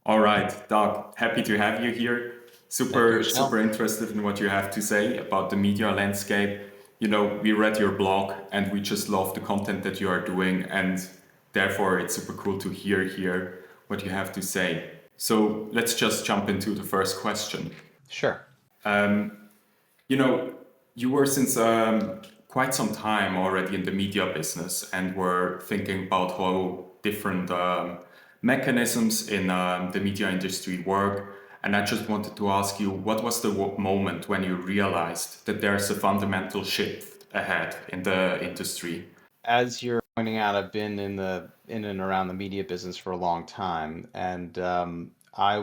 All right, Doug, happy to have you here. Thank you, Super Michelle. interested in what you have to say about the media landscape. You know, we read your blog and we just love the content that you are doing, and therefore it's super cool to hear here what you have to say. So let's just jump into the first question. Sure. You know, you were since quite some time already in the media business and were thinking about how different mechanisms in the media industry work. And I just wanted to ask you, what was the moment when you realized that there's a fundamental shift ahead in the industry? As you're pointing out, I've been in and around the media business for a long time, and uh, I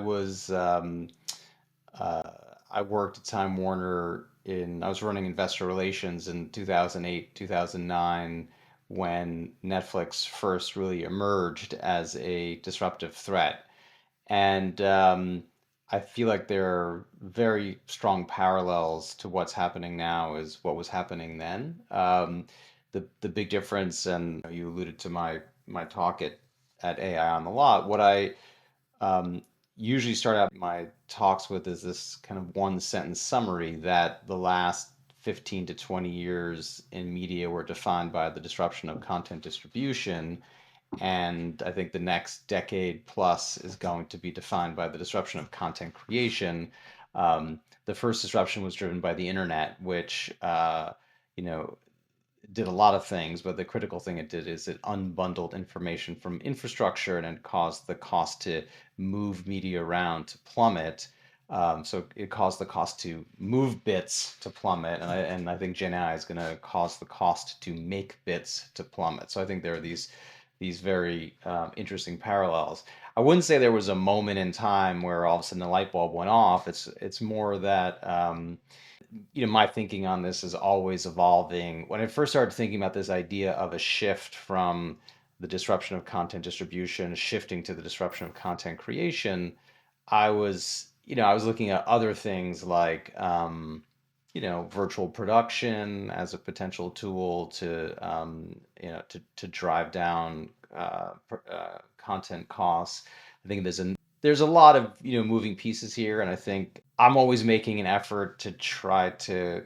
worked at Time Warner I was running investor relations in 2008, 2009, when Netflix first really emerged as a disruptive threat. And I feel like there are very strong parallels to what's happening now is what was happening then. The big difference, and you alluded to my talk at AI on the lot. What I um, usually start out my talks with is this kind of one sentence summary that the last 15 to 20 years in media were defined by the disruption of content distribution, and I think the next decade plus is going to be defined by the disruption of content creation. The first disruption was driven by the internet, which you know did a lot of things, but the critical thing it did is it unbundled information from infrastructure and it caused the cost to move media around to plummet. So it caused the cost to move bits to plummet, and I think Gen AI is going to cause the cost to make bits to plummet. So I think there are these very interesting parallels. I wouldn't say there was a moment in time where all of a sudden the light bulb went off. It's more that my thinking on this is always evolving. When I first started thinking about this idea of a shift from the disruption of content distribution, shifting to the disruption of content creation, I was looking at other things like, virtual production as a potential tool to drive down content costs. I think there's a lot of moving pieces here, and I think I'm always making an effort to try to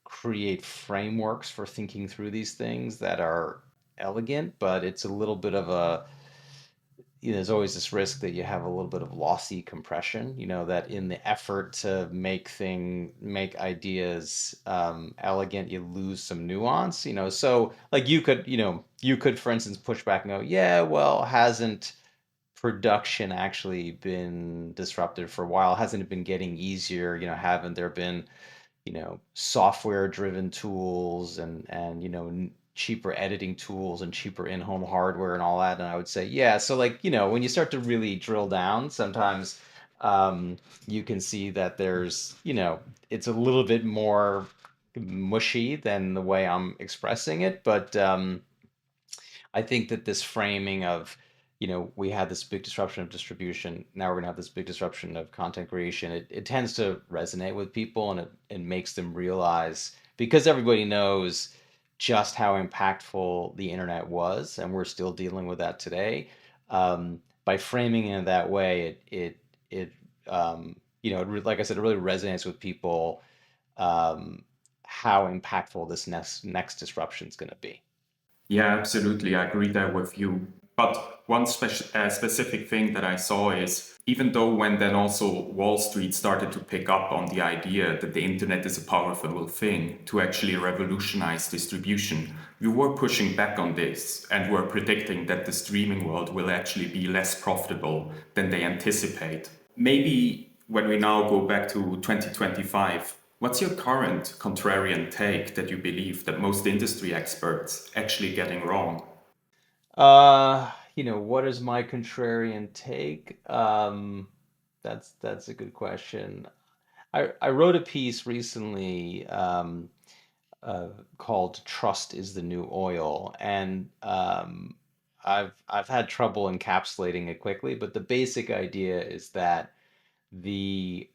create frameworks for thinking through these things that are elegant, but it's a little bit of a there's always this risk that you have a little bit of lossy compression, that in the effort to make ideas elegant, you lose some nuance, so like you could for instance push back and go, yeah, well, hasn't production actually been disrupted for a while? Hasn't it been getting easier? Haven't there been, software driven tools and cheaper editing tools and cheaper in-home hardware and all that? And I would say, yeah. So like, when you start to really drill down, sometimes you can see that it's a little bit more mushy than the way I'm expressing it. But I think that this framing of, we had this big disruption of distribution. Now we're going to have this big disruption of content creation. It tends to resonate with people, and it makes them realize, because everybody knows just how impactful the internet was, and we're still dealing with that today. By framing it that way, like I said, it really resonates with people, um, how impactful this next disruption is going to be. Yeah, absolutely. I agree there with you. But one specific thing that I saw is even though when then also Wall Street started to pick up on the idea that the internet is a powerful thing to actually revolutionize distribution, we were pushing back on this and were predicting that the streaming world will actually be less profitable than they anticipate. Maybe when we now go back to 2025, what's your current contrarian take that you believe that most industry experts actually getting wrong? What is my contrarian take? That's a good question. I wrote a piece recently called "Trust is the New Oil," and I've had trouble encapsulating it quickly, but the basic idea is that the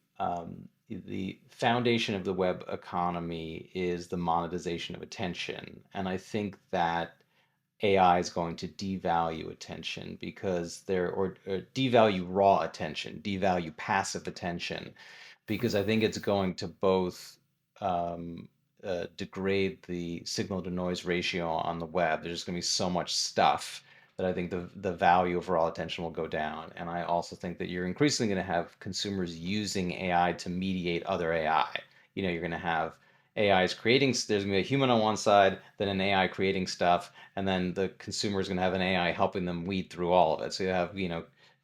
foundation of the web economy is the monetization of attention, and I think that AI is going to devalue attention because or devalue raw attention, devalue passive attention, because I think it's going to both um, degrade the signal to noise ratio on the web. There's just going to be so much stuff that I think the value of raw attention will go down. And I also think that you're increasingly going to have consumers using AI to mediate other AI. You're going to have AIs creating, there's going to be a human on one side, then an AI creating stuff, and then the consumer is going to have an AI helping them weed through all of it. So you have,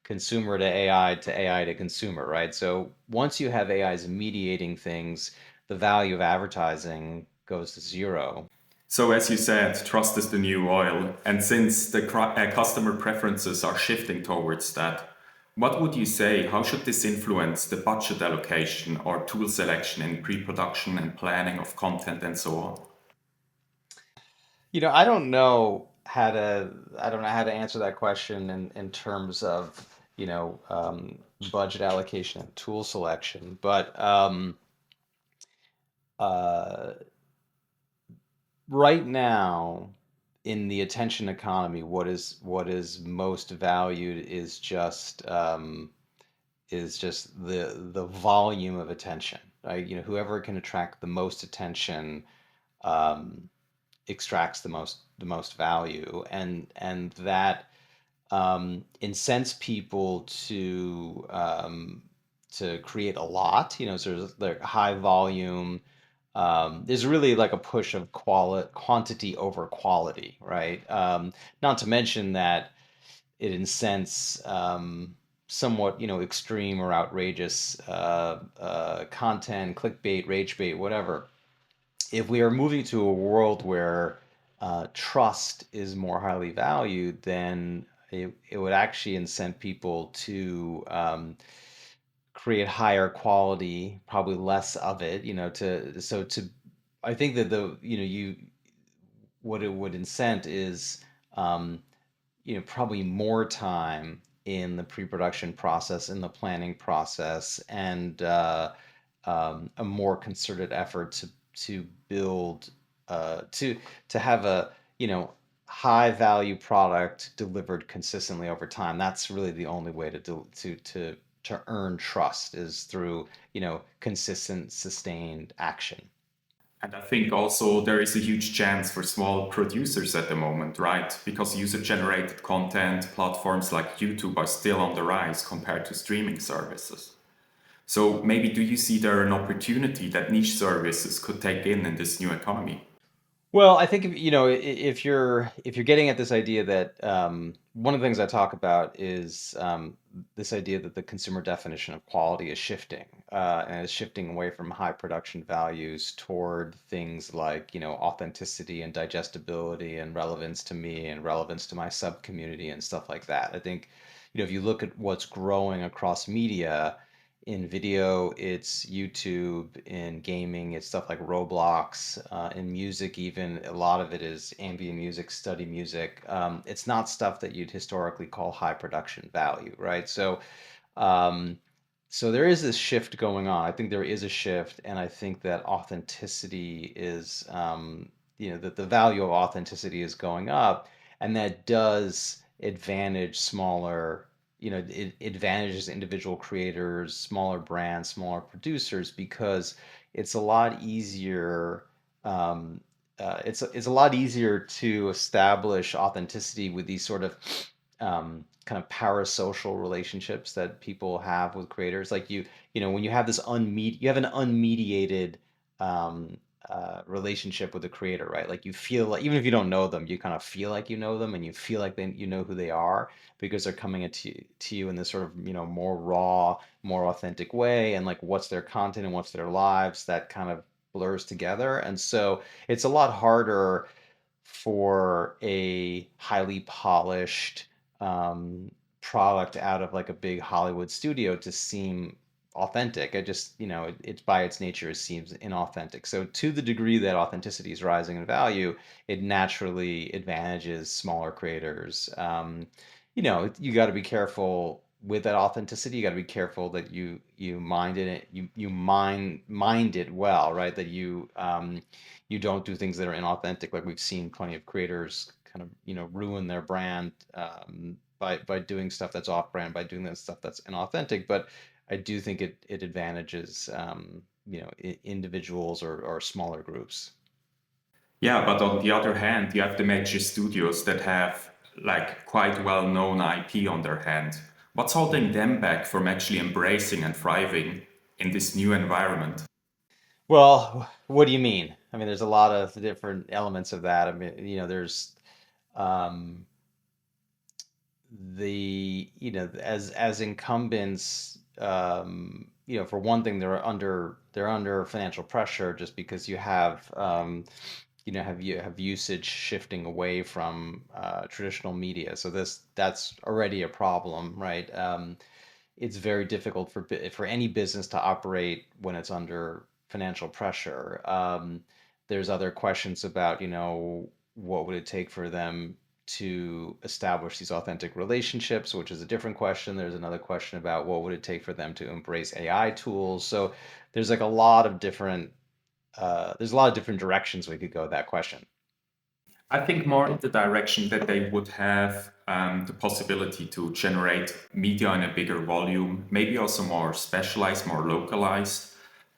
consumer to AI to consumer, right? So once you have AIs mediating things, the value of advertising goes to zero. So, as you said, trust is the new oil. And since the customer preferences are shifting towards that, what would you say? How should this influence the budget allocation or tool selection in pre production and planning of content and so on? I don't know how to answer that question in terms of, budget allocation and tool selection, but uh, right now in the attention economy, what is most valued is just the volume of attention, right? Whoever can attract the most attention um, extracts the most value, and that incents people to create a lot. So there's like high volume. There's really like a push of quantity over quality, right? Not to mention that it incents somewhat, extreme or outrageous content, clickbait, rage bait, whatever. If we are moving to a world where trust is more highly valued, then it would actually incent people to create higher quality, probably less of it, I think that what it would incent is um, probably more time in the pre-production process, in the planning process, and a more concerted effort to build to have a high value product delivered consistently over time. That's really the only way to earn trust is through consistent, sustained action. And I think also there is a huge chance for small producers at the moment, right? Because user generated content platforms like YouTube are still on the rise compared to streaming services. So maybe do you see there an opportunity that niche services could take in this new economy? Well, I think if you're getting at this idea that one of the things I talk about is this idea that the consumer definition of quality is shifting and is shifting away from high production values toward things like authenticity and digestibility and relevance to me and relevance to my sub community and stuff like that. I think if you look at what's growing across media, in video, it's YouTube. In gaming, it's stuff like Roblox. In music, even a lot of it is ambient music, study music. It's not stuff that you'd historically call high production value, right? Um, so there is this shift going on. I think there is a shift, and I think that authenticity is, that the value of authenticity is going up, and that does advantage smaller, it advantages individual creators, smaller brands, smaller producers, because it's a lot easier. It's a lot easier to establish authenticity with these sort of kind of parasocial relationships that people have with creators. Like when you have you have an unmediated um, relationship with the creator, right? Like you feel like even if you don't know them, you kind of feel like you know them, and you feel like you know who they are because they're coming to you in this sort of more raw, more authentic way, and like what's their content and what's their lives, that kind of blurs together, and so it's a lot harder for a highly polished um, product out of like a big Hollywood studio to seem authentic. It just, it's by its nature, it seems inauthentic. So to the degree that authenticity is rising in value, it naturally advantages smaller creators. You got to be careful with that authenticity. You got to be careful that you mind it, you mind it well, right? That you don't do things that are inauthentic. Like we've seen plenty of creators kind of, ruin their brand by doing stuff that's off-brand, by doing that stuff that's inauthentic. But I do think it advantages individuals or smaller groups. Yeah, but on the other hand, you have the major studios that have like quite well-known IP on their hand. What's holding them back from actually embracing and thriving in this new environment? Well, what do you mean? I mean, there's a lot of different elements of that. I mean, there's um, as incumbents, for one thing, they're under financial pressure just because you have usage shifting away from traditional media. So that's already a problem, right? It's very difficult for any business to operate when it's under financial pressure. There's other questions about, what would it take for them to establish these authentic relationships, which is a different question. There's another question about what would it take for them to embrace AI tools. So there's like a lot of different directions we could go with that question. I think more in the direction that they would have the possibility to generate media in a bigger volume, maybe also more specialized, more localized.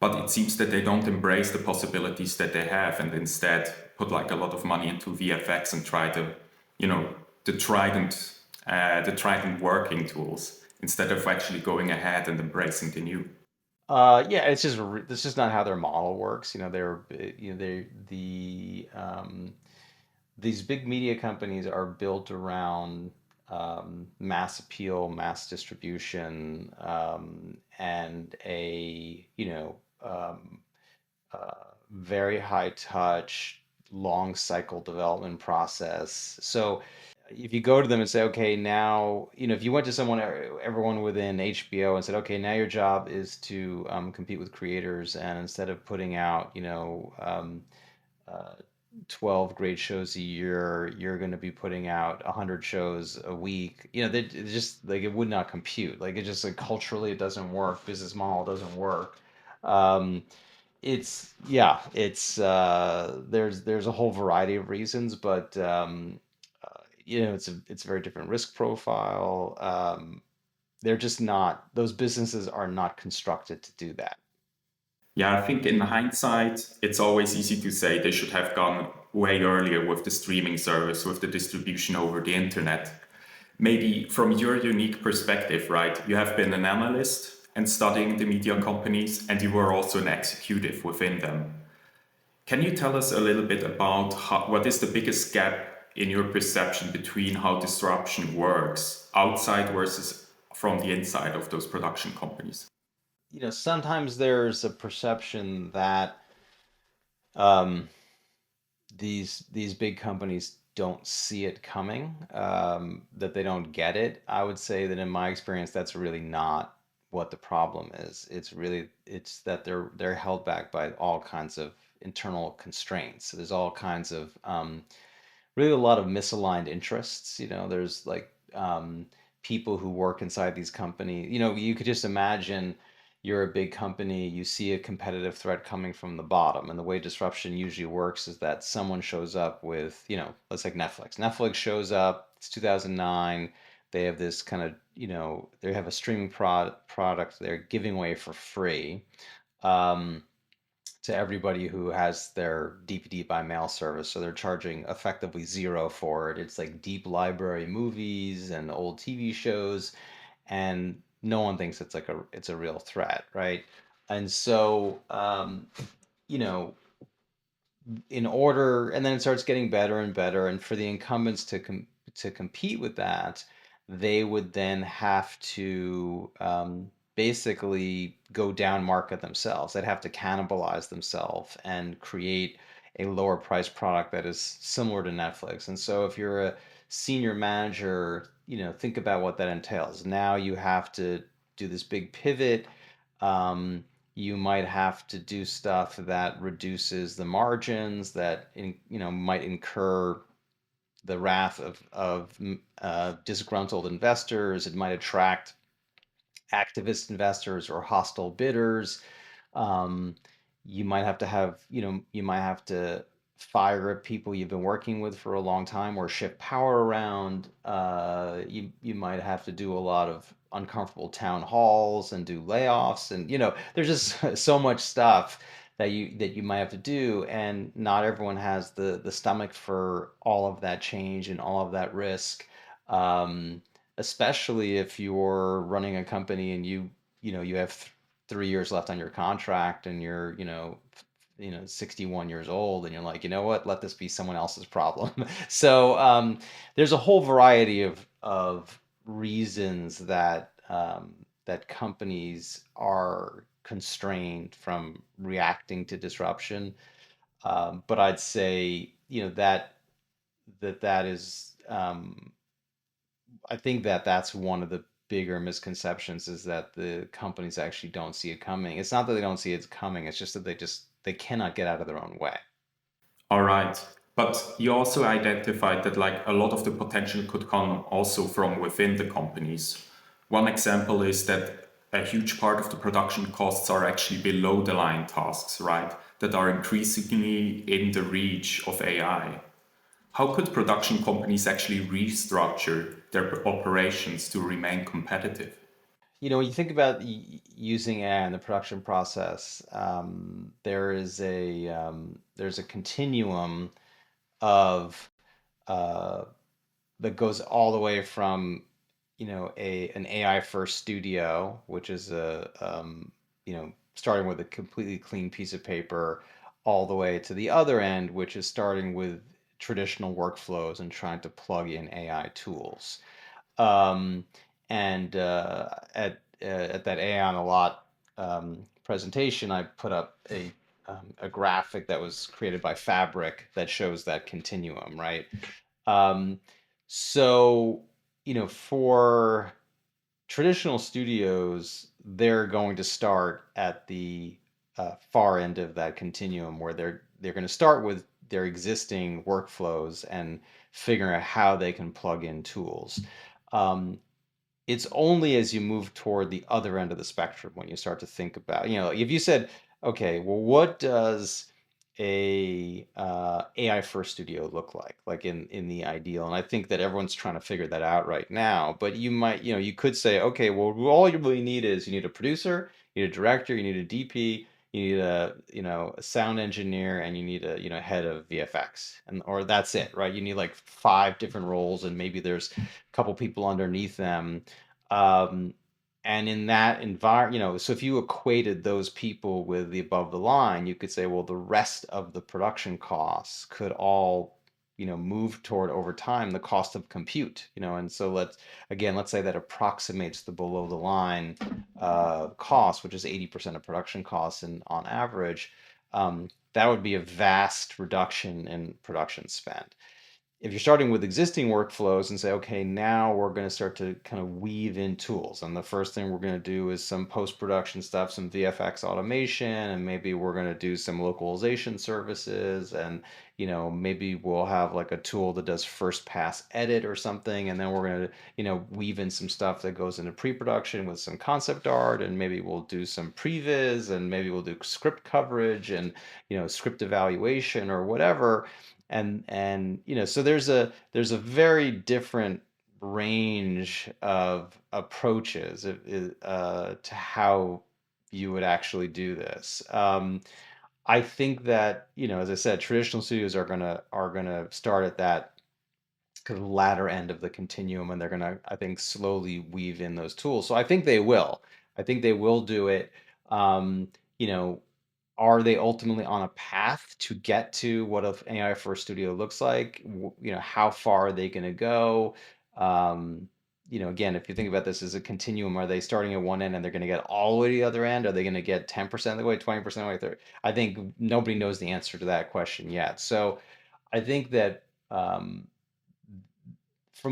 But it seems that they don't embrace the possibilities that they have and instead put like a lot of money into VFX and try to, you know, the trident, the trident working tools instead of actually going ahead and embracing the new. Yeah, it's just not how their model works. These big media companies are built around mass appeal, mass distribution, and a very high touch, long cycle development process. So if you go to them and say, okay, now, if you went to everyone within HBO and said, okay, now your job is to compete with creators, and instead of putting out, uh, 12 great shows a year, you're going to be putting out 100 shows a week. It just like it would not compute. Like it just like culturally it doesn't work. Business model doesn't work. Um, it's yeah, it's there's a whole variety of reasons, but it's a very different risk profile. They're just not those businesses are not constructed to do that. Yeah, I think in hindsight, it's always easy to say they should have gone way earlier with the streaming service, with the distribution over the internet. Maybe from your unique perspective, right? You have been an analyst and studying the media companies, and you were also an executive within them. Can you tell us a little bit about what is the biggest gap in your perception between how disruption works outside versus from the inside of those production companies? Sometimes there's a perception that um, these big companies don't see it coming, that they don't get it. I would say that in my experience, that's really not what the problem is. It's that they're held back by all kinds of internal constraints. So there's all kinds of really a lot of misaligned interests. There's like people who work inside these companies. You could just imagine you're a big company, you see a competitive threat coming from the bottom, and the way disruption usually works is that someone shows up with, let's take Netflix. Netflix shows up, it's 2009. They have this kind of, they have a streaming product they're giving away for free. Um, to everybody who has their DVD by mail service. So they're charging effectively zero for it. It's like deep library movies and old TV shows, and no one thinks it's a real threat, right? And so you know, in order, and then it starts getting better and better. And for the incumbents to compete with that, they would then have to basically go down market themselves. They'd have to cannibalize themselves and create a lower price product that is similar to Netflix. And so if you're a senior manager, think about what that entails. Now you have to do this big pivot. You might have to do stuff that reduces the margins that might incur the wrath of disgruntled investors. It might attract activist investors or hostile bidders. Um, you might have to fire people you've been working with for a long time or shift power around. You might have to do a lot of uncomfortable town halls and do layoffs, and there's just so much stuff that you might have to do, and not everyone has the stomach for all of that change and all of that risk. Um, Especially if you're running a company and you have 3 years left on your contract and you're 61 years old, and you're like, you know what, let this be someone else's problem. So there's a whole variety of reasons that companies are constrained from reacting to disruption. But I'd say, that is, I think that that's one of the bigger misconceptions, is that the companies actually don't see it coming. It's not that they don't see it coming, it's just that they cannot get out of their own way. All right. But you also identified that like a lot of the potential could come also from within the companies. One example is that a huge part of the production costs are actually below the line tasks, right? That are increasingly in the reach of AI. How could production companies actually restructure their operations to remain competitive? When you think about using AI in the production process, there's a continuum of uh, that goes all the way from a an AI first studio, which is starting with a completely clean piece of paper, all the way to the other end, which is starting with traditional workflows and trying to plug in AI tools. Um, and at that AI on a lot presentation, I put up a graphic that was created by Fabric that shows that continuum, right? Um, so, for traditional studios, they're going to start at the far end of that continuum, where they're going to start with their existing workflows and figuring out how they can plug in tools. Um, it's only as you move toward the other end of the spectrum when you start to think about, if you said, okay, well, what does a AI first studio look like in the ideal? And I think that everyone's trying to figure that out right now. But you could say, okay, well, all you really need is you need a producer, you need a director, you need a DP, you need a sound engineer, and you need a head of VFX, and or that's it, right? You need like five different roles, and maybe there's a couple people underneath them. um, and in that environment, so if you equated those people with the above the line, you could say, well, the rest of the production costs could all, move toward over time the cost of compute, and so let's say that approximates the below the line cost, which is 80% of production costs and on average. That would be a vast reduction in production spend. If you're starting with existing workflows and say, okay, now we're going to start to kind of weave in tools. And the first thing we're going to do is some post-production stuff, some VFX automation, and maybe we're going to do some localization services. And, maybe we'll have like a tool that does first pass edit or something. And then we're going to, weave in some stuff that goes into pre-production with some concept art. And maybe we'll do some previs, and maybe we'll do script coverage and, script evaluation or whatever. And so there's a very different range of approaches to how you would actually do this. I think that, as I said, traditional studios are gonna start at that kind of latter end of the continuum, and they're gonna, I think, slowly weave in those tools. So I think they will. I think they will do it. Um, you know, are they ultimately on a path to get to what an AI first studio looks like? How far are they going to go? Um, Again, if you think about this as a continuum, are they starting at one end and they're going to get all the way to the other end? Are they going to get 10% of the way, 20% of the way, 30? I think nobody knows the answer to that question yet. So I think that from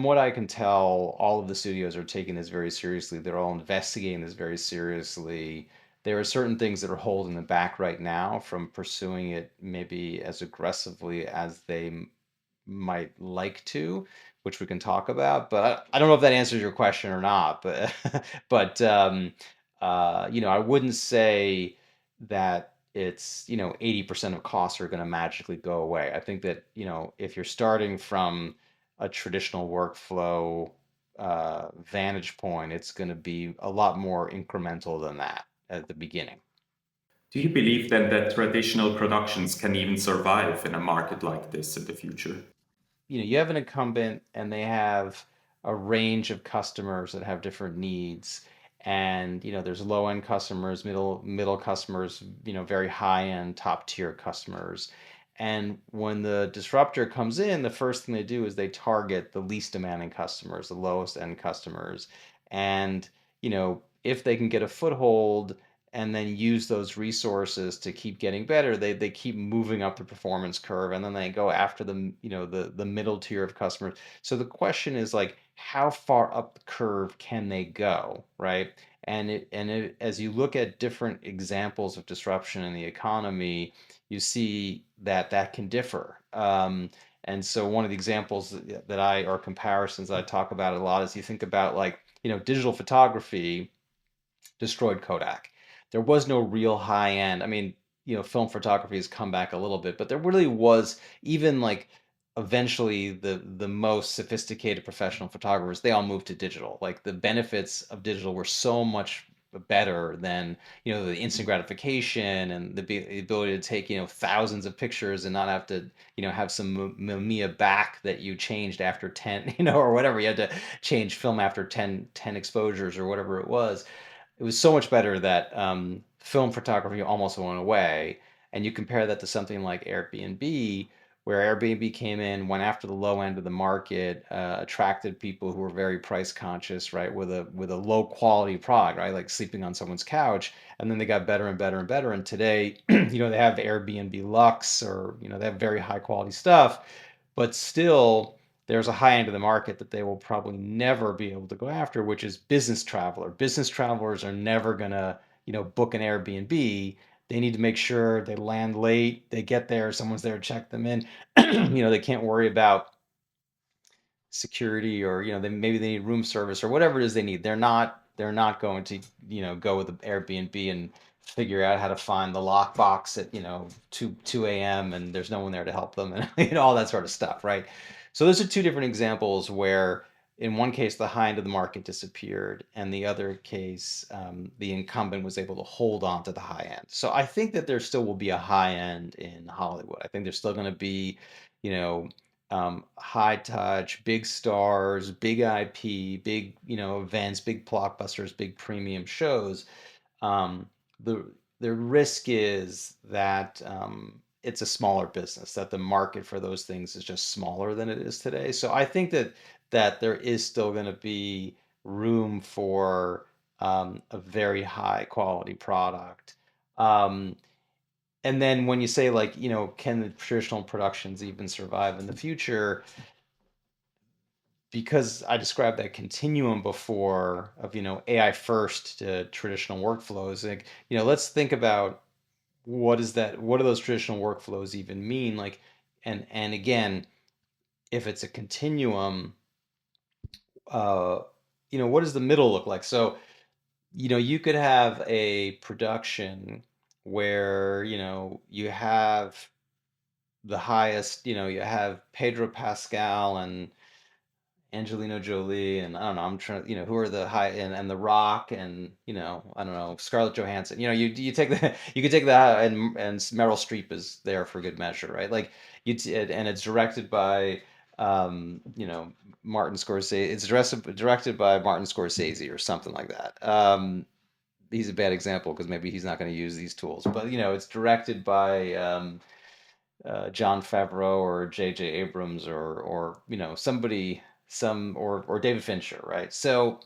what I can tell, all of the studios are taking this very seriously. They're all investigating this very seriously. There are certain things that are holding them back right now from pursuing it maybe as aggressively as they might like to, which we can talk about. But I don't know if that answers your question or not. But I wouldn't say that it's, 80% of costs are going to magically go away. I think that, if you're starting from a traditional workflow vantage point, it's going to be a lot more incremental than that at the beginning. Do you believe then that traditional productions can even survive in a market like this in the future? You have an incumbent and they have a range of customers that have different needs. And, there's low end customers, middle customers, very high end, top tier customers. And when the disruptor comes in, the first thing they do is they target the least demanding customers, the lowest end customers. And, if they can get a foothold and then use those resources to keep getting better, they keep moving up the performance curve, and then they go after the middle tier of customers. So the question is like, how far up the curve can they go, right? As you look at different examples of disruption in the economy, you see that that can differ. And so one of the examples or comparisons that I talk about a lot is, you think about, like, digital photography destroyed Kodak. There was no real high end. I mean, film photography has come back a little bit, but there really was, even like, eventually the most sophisticated professional photographers, they all moved to digital. Like, the benefits of digital were so much better than, the instant gratification and the ability to take, thousands of pictures and not have to, have some Mamiya back that you changed after 10, or whatever. You had to change film after 10 exposures or whatever it was. It was so much better that film photography almost went away. And you compare that to something like Airbnb, where Airbnb came in, went after the low end of the market, attracted people who were very price conscious, right, with a low quality product, right, like sleeping on someone's couch, and then they got better and better and better. And today, they have Airbnb Lux, or they have very high quality stuff, but still there's a high end of the market that they will probably never be able to go after, which is business traveler. Business travelers are never gonna, book an Airbnb. They need to make sure they land late, they get there, someone's there to check them in. They can't worry about security, or maybe they need room service or whatever it is they need. They're not going to go with the Airbnb and figure out how to find the lockbox at 2 a.m. and there's no one there to help them, and all that sort of stuff, right? So those are two different examples where, in one case, the high end of the market disappeared, and the other case, the incumbent was able to hold on to the high end. So I think that there still will be a high end in Hollywood. I think there's still going to be, you know, high touch, big stars, big IP, big, events, big blockbusters, big premium shows. Um, the the risk is that it's a smaller business, that the market for those things is just smaller than it is today. So I think that there is still going to be room for a very high quality product. Um, and then when you say, like, can the traditional productions even survive in the future? Because I described that continuum before of, AI first to traditional workflows. Like, let's think about, what do those traditional workflows even mean? Like, and again, if it's a continuum, uh, what does the middle look like? So, you could have a production where, you have the highest, you have Pedro Pascal and Angelina Jolie, and I don't know, I'm trying, who are the high, and The Rock, and, I don't know, Scarlett Johansson. You take the you could take that, and Meryl Streep is there for good measure, right? Like, and it's directed by Martin Scorsese. It's directed by Martin Scorsese or something like that. He's a bad example because maybe he's not going to use these tools, but it's directed by John Favreau or J.J. Abrams, or somebody, or David Fincher, right? So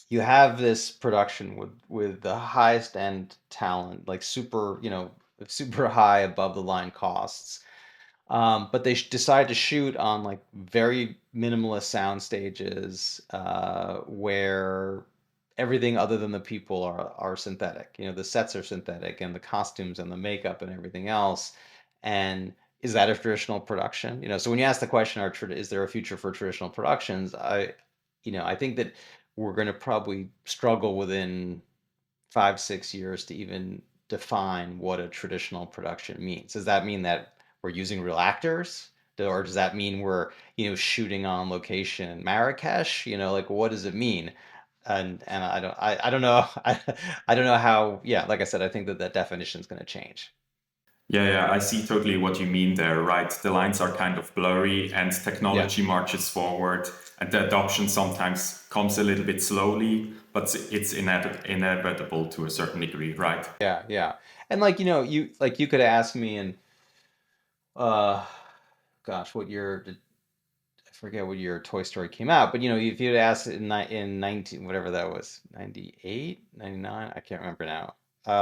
you have this production with the highest end talent, like super, super high above the line costs. But they decide to shoot on, like, very minimalist sound stages, where everything other than the people are synthetic. The sets are synthetic, and the costumes and the makeup and everything else. And is that a traditional production? So when you ask the question, is there a future for traditional productions? I think that we're going to probably struggle within 5, 6 years to even define what a traditional production means. Does that mean that we're using real actors? Or does that mean we're, shooting on location in Marrakesh? Like what does it mean? And I don't know I don't know how, yeah, like I said, I think that that definition is going to change. Yeah, yeah, I see totally what you mean there, right? The lines are kind of blurry and Yeah. technology marches forward, and the adoption sometimes comes a little bit slowly, but it's inevitable to a certain degree, right? Yeah, yeah. And like, you could ask me in uh gosh, what year did I forget what year Toy Story came out, but if you'd asked in 19 whatever that was, 98, 99, I can't remember now.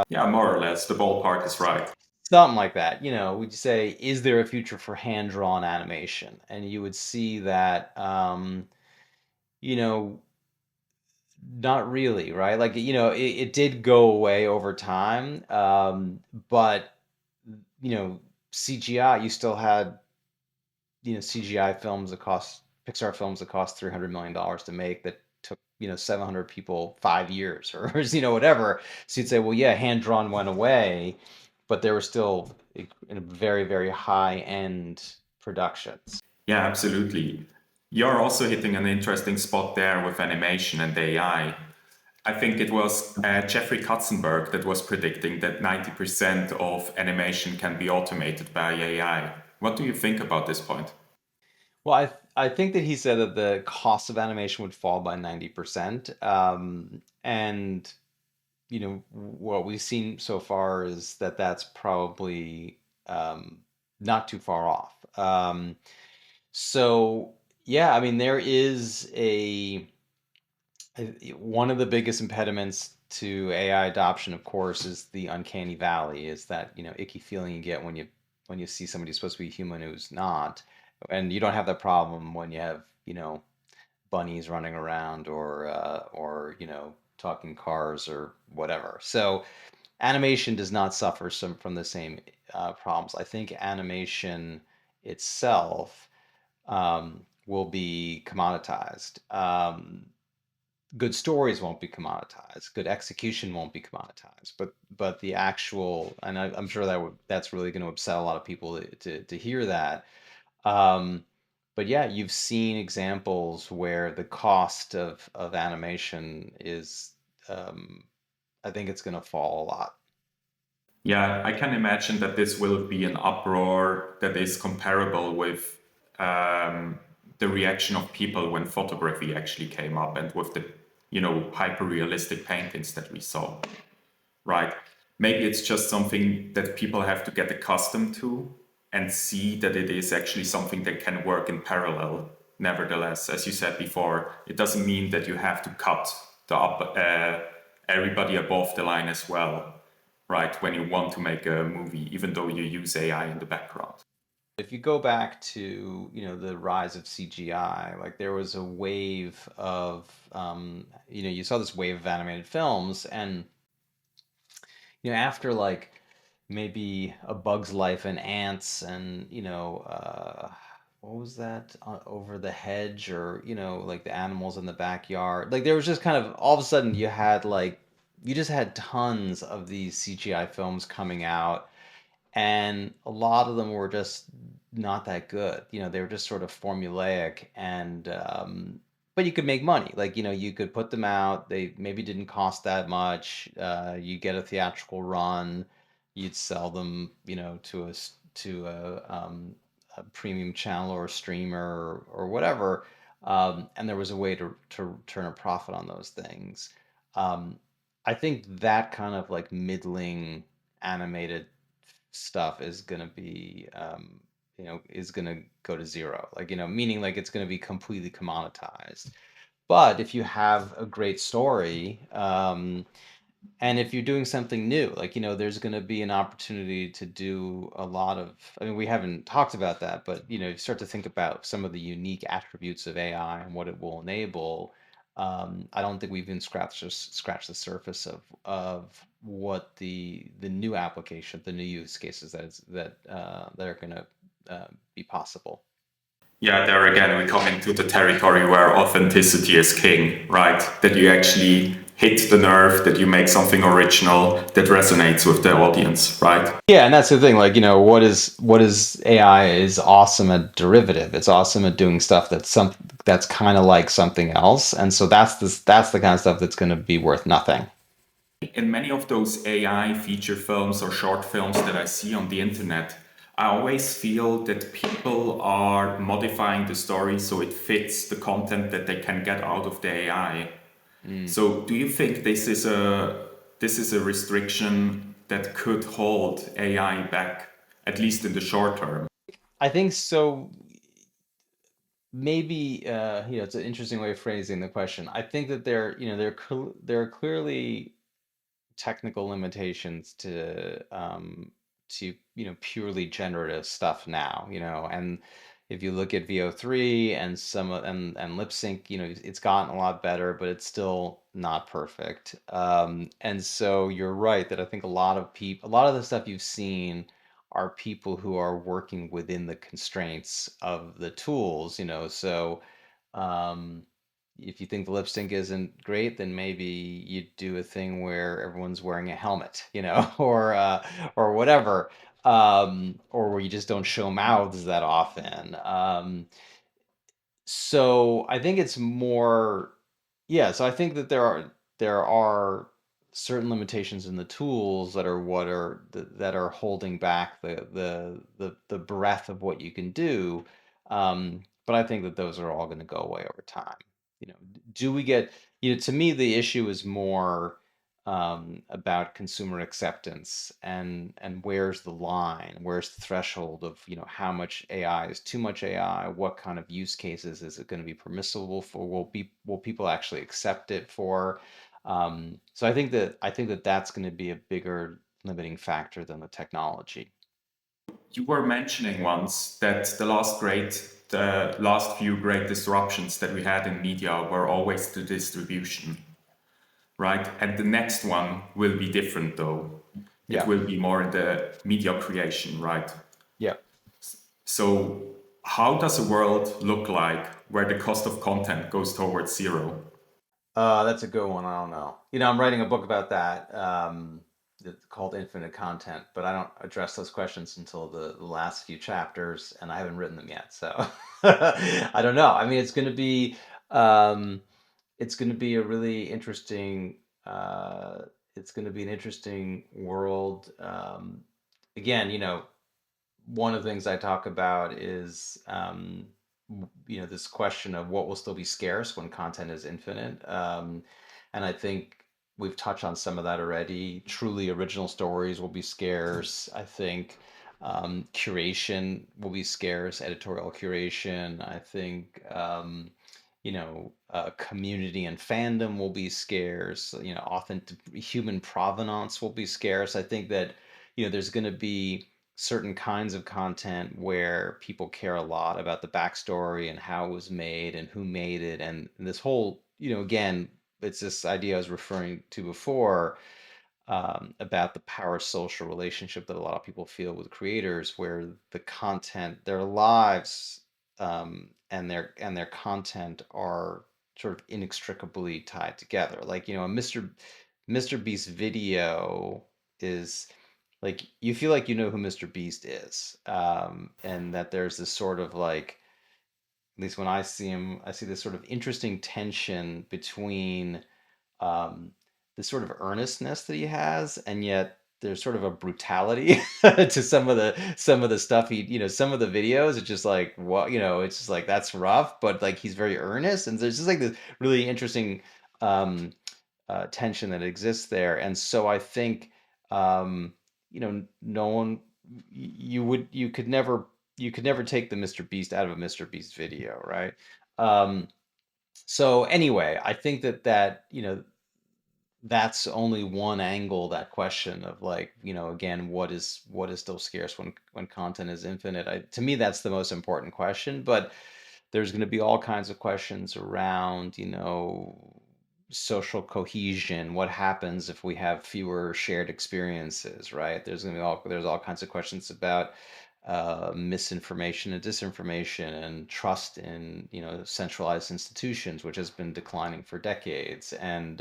Yeah, more or less. The ballpark is right. Something like that. Would you say, is there a future for hand-drawn animation? And you would see that you know, not really, right? Like, it did go away over time, but you know, CGI, you still had, CGI films that cost Pixar films that cost $300 million to make that took, 700 people 5 years or, whatever. So you'd say, well, yeah, hand drawn went away, but there were still in a very, very high end productions. Yeah, absolutely. You're also hitting an interesting spot there with animation and AI. I think it was Jeffrey Katzenberg that was predicting that 90% of animation can be automated by AI. What do you think about this point? Well, I think that he said that the cost of animation would fall by 90%. And what we've seen so far is that that's probably not too far off. So yeah, I mean, there is one of the biggest impediments to AI adoption, of course, is the uncanny valley, is that, icky feeling you get when you see somebody who's supposed to be human who's not. And you don't have that problem when you have, bunnies running around or talking cars or whatever. So animation does not suffer from the same problems. I think animation itself will be commoditized. Good stories won't be commoditized. Good execution won't be commoditized. But the actual, and I'm sure that's really going to upset a lot of people to hear that. Um, but yeah, you've seen examples where the cost of animation is, I think it's going to fall a lot. Yeah, I can imagine that this will be an uproar that is comparable with the reaction of people when photography actually came up and with the, hyper realistic paintings that we saw, right? Maybe it's just something that people have to get accustomed to and see that it is actually something that can work in parallel. Nevertheless, as you said before, it doesn't mean that you have to cut everybody above the line as well, right? When you want to make a movie, even though you use AI in the background. If you go back to, the rise of CGI, like there was a wave of, you saw this wave of animated films, and after like maybe A Bug's Life and Ants and what was that, Over the Hedge, or like the animals in the backyard, like there was just kind of all of a sudden you just had tons of these CGI films coming out, and a lot of them were just not that good. They were just sort of formulaic, and but you could make money. Like, you could put them out. They maybe didn't cost that much. You get a theatrical run. You'd sell them, to a premium channel or a streamer or whatever. And there was a way to turn a profit on those things. Um, I think that kind of like middling animated stuff is gonna be is gonna go to zero. Like, meaning like it's gonna be completely commoditized. But if you have a great story, and if you're doing something new, like, there's going to be an opportunity to do a lot of, I mean, we haven't talked about that, but, you start to think about some of the unique attributes of AI and what it will enable. I don't think we've even scratched the surface of what the new application, the new use cases that are going to be possible. Yeah, there again, we come into the territory where authenticity is king, right? That you actually hit the nerve, that you make something original that resonates with the audience, right? Yeah, and that's the thing. Like, what is AI is awesome at derivative. It's awesome at doing stuff that's kind of like something else, and so that's the kind of stuff that's going to be worth nothing. In many of those AI feature films or short films that I see on the internet, I always feel that people are modifying the story so it fits the content that they can get out of the AI. Mm. So, do you think this is a restriction that could hold AI back, at least in the short term? I think so. Maybe it's an interesting way of phrasing the question. I think that there are clearly technical limitations to purely generative stuff now, and if you look at VO3 and and lip sync, it's gotten a lot better, but it's still not perfect. And so you're right that I think a lot of the stuff you've seen are people who are working within the constraints of the tools, so um, if you think the lip sync isn't great, then maybe you do a thing where everyone's wearing a helmet, or whatever, or where you just don't show mouths that often. So I think it's more, yeah. So I think that there are certain limitations in the tools that are holding back the breadth of what you can do. But I think that those are all going to go away over time. Do we get, to me, the issue is more about consumer acceptance and where's the line, where's the threshold of how much AI is too much AI, what kind of use cases is it going to be permissible for, will people actually accept it for? So I think that that's going to be a bigger limiting factor than the technology. You were mentioning once that the last few great disruptions that we had in media were always the distribution, right? And the next one will be different though. It Yeah. will be more in the media creation, right? Yeah. So, how does a world look like where the cost of content goes towards zero? That's a good one. I don't know. I'm writing a book about that, called Infinite Content, but I don't address those questions until the last few chapters, and I haven't written them yet. So I don't know. I mean, um, it's going to be a really interesting. It's going to be an interesting world. Again, one of the things I talk about is this question of what will still be scarce when content is infinite. And I think we've touched on some of that already. Truly original stories will be scarce. I think curation will be scarce, editorial curation. I think community and fandom will be scarce. Authentic human provenance will be scarce. I think that there's going to be certain kinds of content where people care a lot about the backstory and how it was made and who made it. And this whole, again, it's this idea I was referring to before, about the power social relationship that a lot of people feel with creators, where the content, their lives, and their content are sort of inextricably tied together. Like, a Mr. Beast video is like, you feel like you know who Mr. Beast is, and that there's this sort of like, at least when I see him, I see this sort of interesting tension between um, this sort of earnestness that he has, and yet there's sort of a brutality to some of the stuff some of the videos. It's just like, what, it's just like, that's rough, but like he's very earnest, and there's just like this really interesting um, tension that exists there. And so I think no one, you could never take the Mr. Beast out of a Mr. Beast video, right? Um, so anyway, I think that's only one angle, that question of like, again, what is still scarce when content is infinite. To me, that's the most important question, but there's going to be all kinds of questions around, social cohesion. What happens if we have fewer shared experiences, right? There's all kinds of questions about misinformation and disinformation and trust in, centralized institutions, which has been declining for decades. And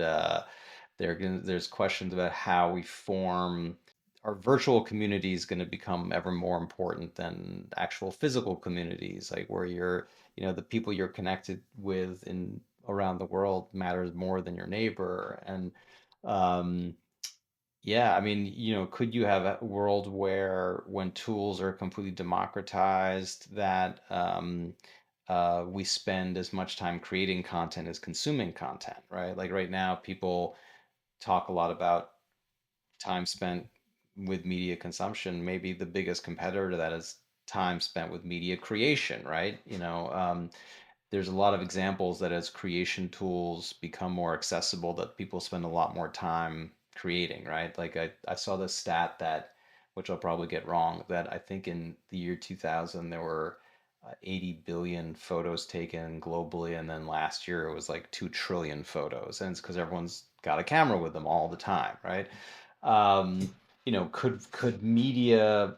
there's questions about how we form our virtual community is going to become ever more important than actual physical communities, like where the people you're connected with in around the world matters more than your neighbor. And um, yeah, I mean, could you have a world where when tools are completely democratized, that we spend as much time creating content as consuming content, right? Like right now, people talk a lot about time spent with media consumption. Maybe the biggest competitor to that is time spent with media creation, right? There's a lot of examples that as creation tools become more accessible, that people spend a lot more time creating, right? Like I saw this stat that, which I'll probably get wrong, that I think in the year 2000 there were 80 billion photos taken globally, and then last year it was like 2 trillion photos, and it's because everyone's got a camera with them all the time, right? Could media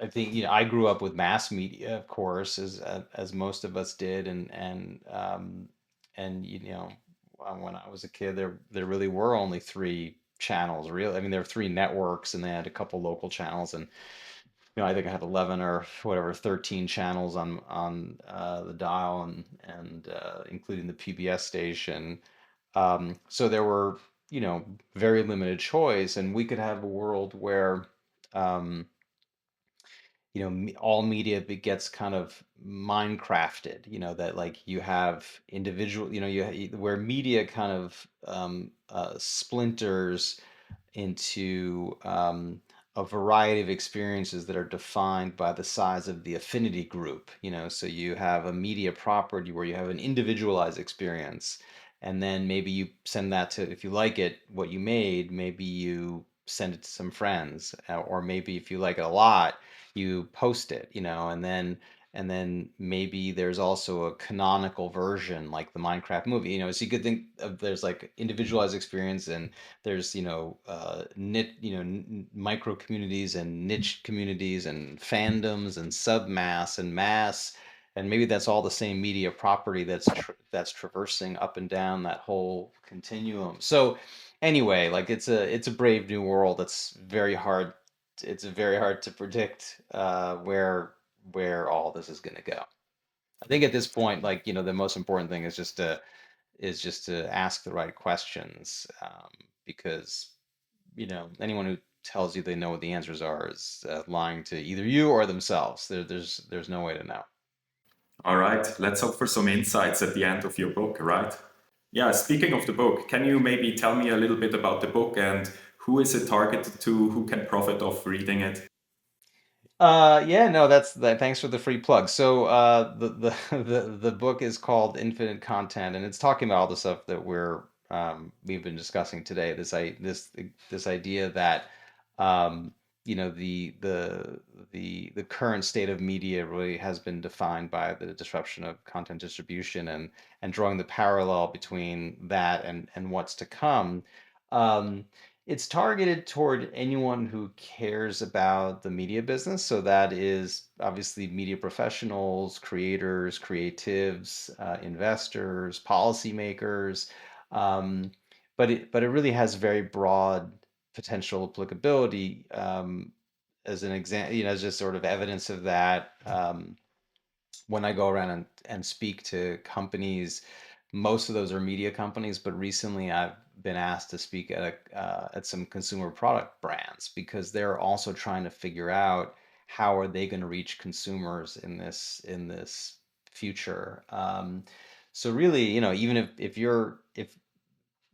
I think I grew up with mass media, of course, as most of us did, and when I was a kid, there really were only three channels. Really, I mean, there were three networks, and they had a couple local channels, and I think I had 11 or whatever, 13 channels on the dial, and including the PBS station. So there were very limited choice, and we could have a world where. Um, all media gets kind of Minecrafted, that like you have individual, where media kind of splinters into a variety of experiences that are defined by the size of the affinity group. So you have a media property where you have an individualized experience, and then maybe you send that to, if you like it, what you made, maybe you send it to some friends, or maybe if you like it a lot, you post it, and then maybe there's also a canonical version like the Minecraft movie, so you could think of, there's like individualized experience, and there's micro communities and niche communities and fandoms and submass and mass, and maybe that's all the same media property that's traversing up and down that whole continuum. So anyway, like it's a brave new world. It's very hard to predict where all this is going to go. I think at this point, like, the most important thing is just to ask the right questions, because anyone who tells you they know what the answers are is lying to either you or themselves. There's no way to know. All right, let's hope for some insights at the end of your book, right? Yeah, speaking of the book, can you maybe tell me a little bit about the book and who is it targeted to? Who can profit off reading it? Yeah, no, that's that. Thanks for the free plug. So, the the book is called Infinite Content, and it's talking about all the stuff that we've been discussing today. This idea that, um, the current state of media really has been defined by the disruption of content distribution, and drawing the parallel between that and what's to come. Um, it's targeted toward anyone who cares about the media business. So that is obviously media professionals, creators, creatives, investors, policymakers. Um, but it really has very broad potential applicability. As an example, as just sort of evidence of that. When I go around and speak to companies, most of those are media companies, but recently I've been asked to speak at some consumer product brands, because they're also trying to figure out how are they going to reach consumers in this future. So really, even if you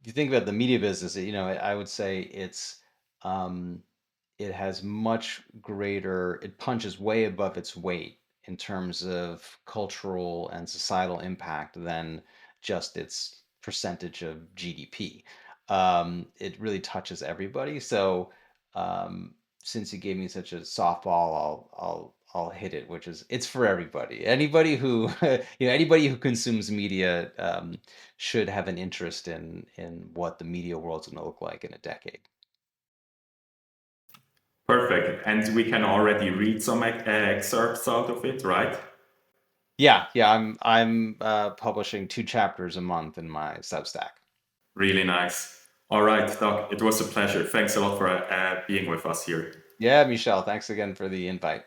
think about the media business, I would say um, it has much greater, it punches way above its weight in terms of cultural and societal impact than just its percentage of GDP. It really touches everybody. So, since you gave me such a softball, I'll hit it, which is it's for everybody. Anybody who anybody who consumes media should have an interest in what the media world's going to look like in a decade. Perfect. And we can already read some excerpts out of it, right? Yeah, yeah, I'm publishing 2 chapters a month in my Substack. Really nice. All right, Doc, it was a pleasure. Thanks a lot for being with us here. Yeah, Michelle, thanks again for the invite.